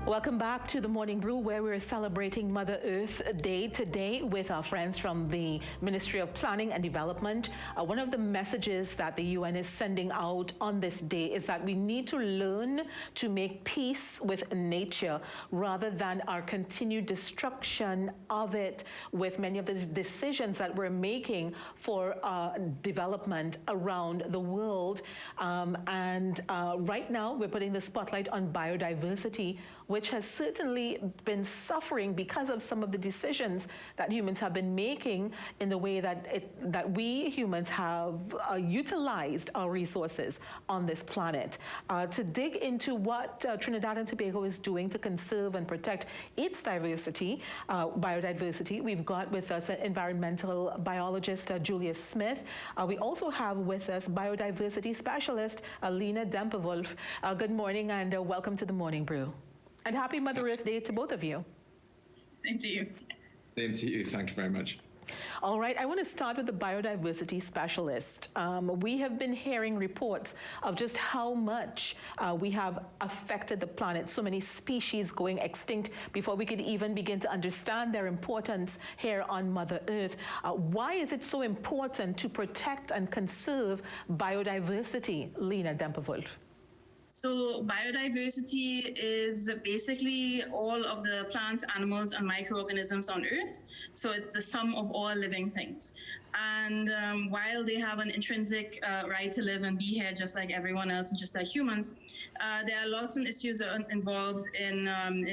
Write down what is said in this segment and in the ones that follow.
Welcome back to the Morning Brew, where we're celebrating Mother Earth Day today with our friends from the Ministry of Planning and Development. One of the messages that the UN is sending out on this day is that we need to learn to make peace with nature rather than our continued destruction of it with many of the decisions that we're making for development around the world. Right now, we're putting the spotlight on biodiversity, which has certainly been suffering because of some of the decisions that humans have been making in the way that we humans have utilized our resources on this planet. To dig into what Trinidad and Tobago is doing to conserve and protect its diversity, biodiversity, we've got with us environmental biologist Julius Smith. We also have with us Biodiversity Specialist Lena Dempewolf. Good morning and welcome to the Morning Brew. And happy Mother Earth Day to both of you. Same to you. Same to you. Thank you very much. All right, I want to start with the biodiversity specialist. We have been hearing reports of just how much we have affected the planet, so many species going extinct before we could even begin to understand their importance here on Mother Earth. Why is it so important to protect and conserve biodiversity, Lena Dempewolf? So biodiversity is basically all of the plants, animals, and microorganisms on Earth. So it's the sum of all living things. And while they have an intrinsic right to live and be here just like everyone else, just like humans, there are lots of issues involved in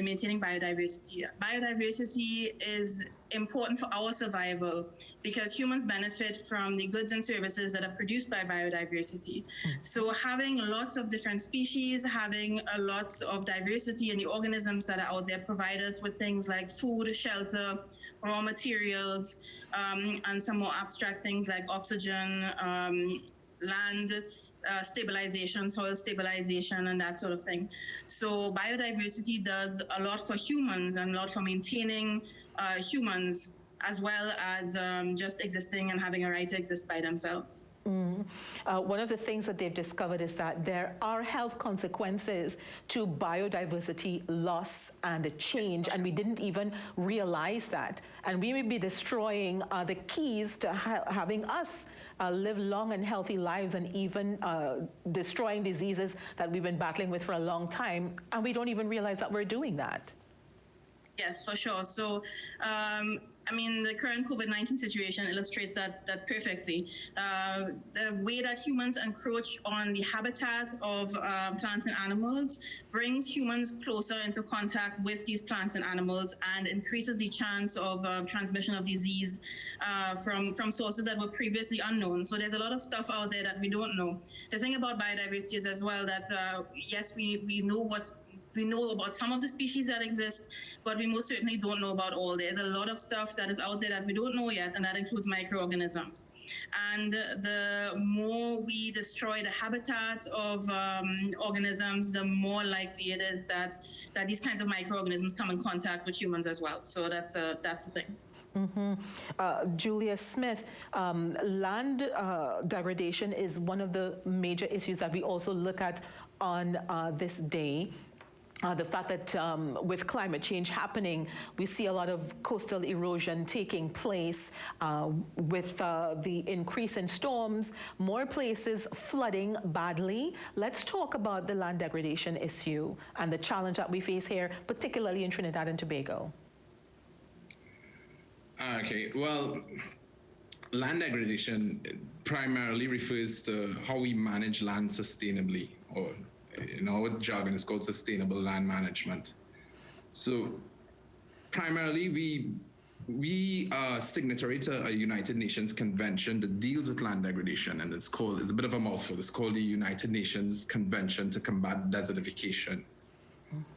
maintaining biodiversity. Biodiversity is important for our survival because humans benefit from the goods and services that are produced by biodiversity. So having lots of different species, having lots of diversity in the organisms that are out there provide us with things like food, shelter, raw materials, and some more abstract things like oxygen, land stabilization, soil stabilization, and that sort of thing. So biodiversity does a lot for humans and a lot for maintaining humans, as well as just existing and having a right to exist by themselves. One of the things that they've discovered is that there are health consequences to biodiversity loss and change, and we didn't even realize that. And we may be destroying the keys to having us live long and healthy lives, and even destroying diseases that we've been battling with for a long time, and we don't even realize that we're doing that. Yes, for sure. So, I mean, the current COVID-19 situation illustrates that perfectly. The way that humans encroach on the habitat of plants and animals brings humans closer into contact with these plants and animals and increases the chance of transmission of disease from sources that were previously unknown. So there's a lot of stuff out there that we don't know. The thing about biodiversity is as well that, yes, we know about some of the species that exist, but we most certainly don't know about all. There's a lot of stuff that is out there that we don't know yet, and that includes microorganisms. And the more we destroy the habitat of organisms, the more likely it is that these kinds of microorganisms come in contact with humans as well. So that's the thing. Julius Smith, land degradation is one of the major issues that we also look at on this day. The fact that with climate change happening, we see a lot of coastal erosion taking place with the increase in storms, more places flooding badly. Let's talk about the land degradation issue and the challenge that we face here, particularly in Trinidad and Tobago. Okay, well, land degradation primarily refers to how we manage land sustainably, or in our jargon is called sustainable land management. So primarily we are signatory to a United Nations convention that deals with land degradation, and it's a bit of a mouthful. It's called the United Nations Convention to Combat Desertification.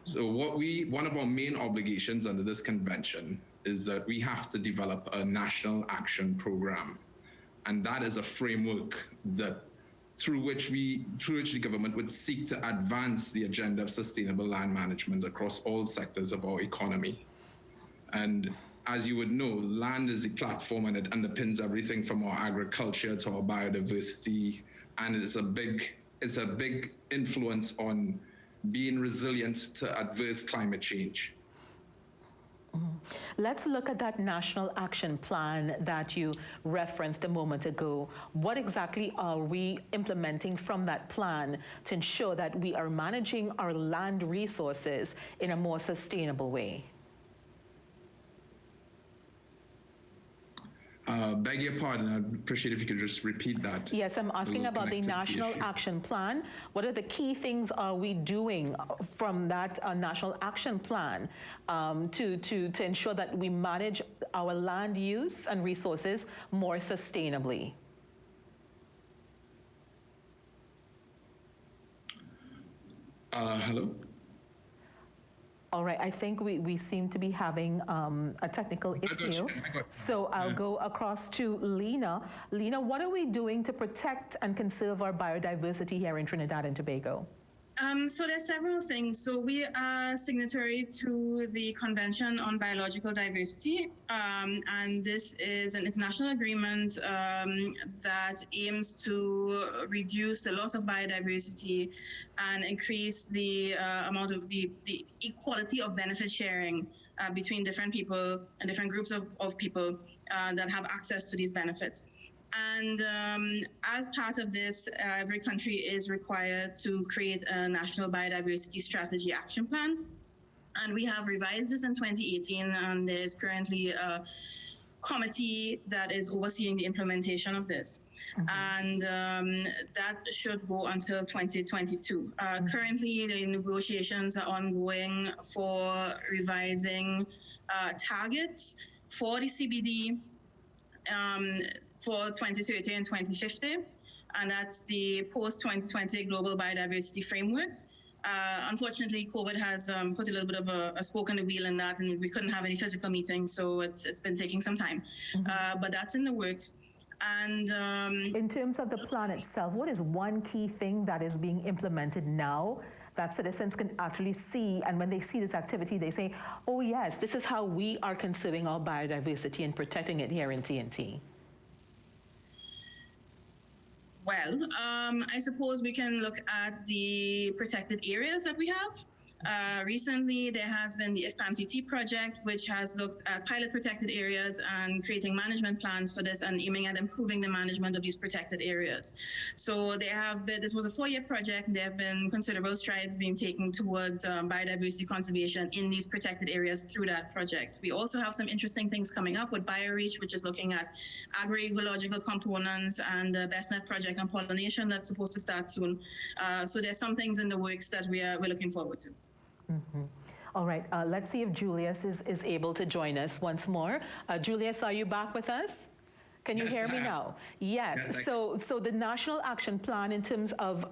So one of our main obligations under this convention is that we have to develop a national action program. And that is a framework that through which the government would seek to advance the agenda of sustainable land management across all sectors of our economy. And as you would know, land is the platform, and it underpins everything from our agriculture to our biodiversity, and it's a big influence on being resilient to adverse climate change. Let's look at that national action plan that you referenced a moment ago. What exactly are we implementing from that plan to ensure that we are managing our land resources in a more sustainable way? Beg your pardon, I'd appreciate if you could just repeat that. Yes, I'm asking about the National Action Plan. What are the key things are we doing from that National Action Plan to ensure that we manage our land use and resources more sustainably? Hello? All right, I think we seem to be having a technical issue. So I'll go across to Lena. Lena, what are we doing to protect and conserve our biodiversity here in Trinidad and Tobago? So there's several things. So we are signatory to the Convention on Biological Diversity, and this is an international agreement that aims to reduce the loss of biodiversity and increase the amount of the equality of benefit sharing between different people and different groups of people that have access to these benefits. And as part of this, every country is required to create a national biodiversity strategy action plan. And we have revised this in 2018, and there's currently a committee that is overseeing the implementation of this. And that should go until 2022. Currently, the negotiations are ongoing for revising targets for the CBD for 2030 and 2050, and that's the post-2020 Global Biodiversity Framework. Unfortunately, COVID has put a little bit of a spoke in the wheel in that, and we couldn't have any physical meetings, so it's been taking some time. But that's in the works. And in terms of the plan itself, what is one key thing that is being implemented now that citizens can actually see, and when they see this activity, they say, oh yes, this is how we are conserving our biodiversity and protecting it here in TNT? Well, I suppose we can look at the protected areas that we have. Recently, there has been the EPPD project, which has looked at pilot protected areas and creating management plans for this and aiming at improving the management of these protected areas. So there have been, this was a 4-year project, there have been considerable strides being taken towards biodiversity conservation in these protected areas through that project. We also have some interesting things coming up with BioReach, which is looking at agroecological components, and the BestNet project on pollination that's supposed to start soon. So there's some things in the works that we're looking forward to. All right, let's see if Julius is able to join us once more. Julius, are you back with us? Can you hear me now? Yes. So the National Action Plan in terms of,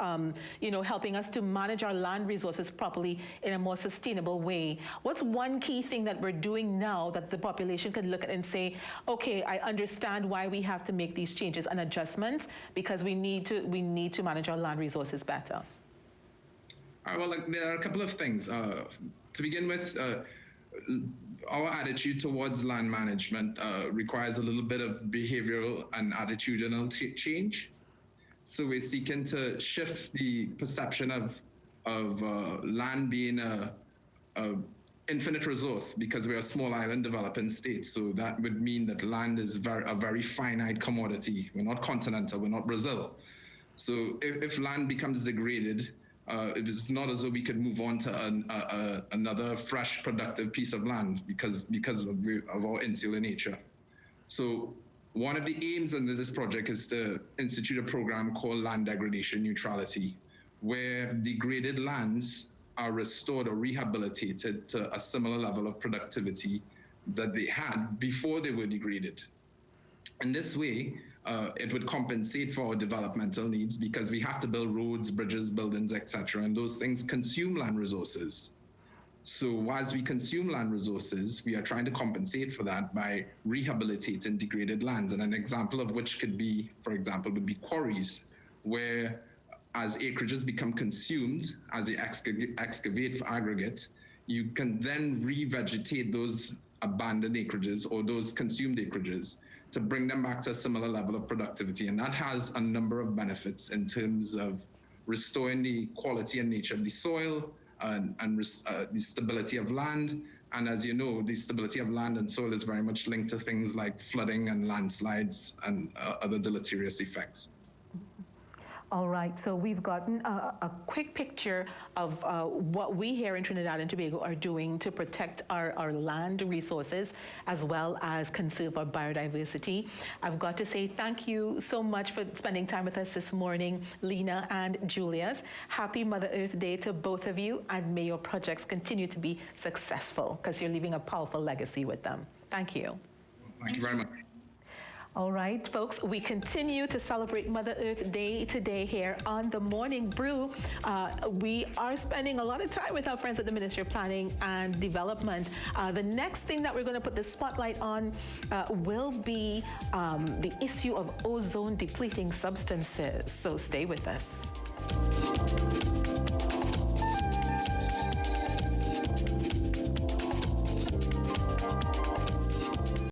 helping us to manage our land resources properly in a more sustainable way. What's one key thing that we're doing now that the population can look at and say, okay, I understand why we have to make these changes and adjustments because we need to manage our land resources better? Well, there are a couple of things. To begin with, our attitude towards land management requires a little bit of behavioral and attitudinal change. So we're seeking to shift the perception of land being a infinite resource, because we're a small island developing state. So that would mean that land is a very finite commodity. We're not continental, we're not Brazil. So if land becomes degraded, it is not as though we could move on to another fresh, productive piece of land because of our insular nature. So one of the aims under this project is to institute a program called land degradation neutrality, where degraded lands are restored or rehabilitated to a similar level of productivity that they had before they were degraded. In this way, it would compensate for our developmental needs, because we have to build roads, bridges, buildings, etc., and those things consume land resources. So as we consume land resources, we are trying to compensate for that by rehabilitating degraded lands. And an example of which could be, for example, would be quarries, where as acreages become consumed, as they excavate for aggregate, you can then revegetate those abandoned acreages or those consumed acreages to bring them back to a similar level of productivity. And that has a number of benefits in terms of restoring the quality and nature of the soil, the stability of land. And as you know, the stability of land and soil is very much linked to things like flooding and landslides and other deleterious effects. All right, so we've gotten a quick picture of what we here in Trinidad and Tobago are doing to protect our land resources as well as conserve our biodiversity. I've got to say thank you so much for spending time with us this morning, Lena and Julius. Happy Mother Earth Day to both of you, and may your projects continue to be successful because you're leaving a powerful legacy with them. Thank you. Thank you very much. All right, folks, we continue to celebrate Mother Earth Day today here on The Morning Brew. We are spending a lot of time with our friends at the Ministry of Planning and Development. The next thing that we're going to put the spotlight on will be the issue of ozone depleting substances. So stay with us.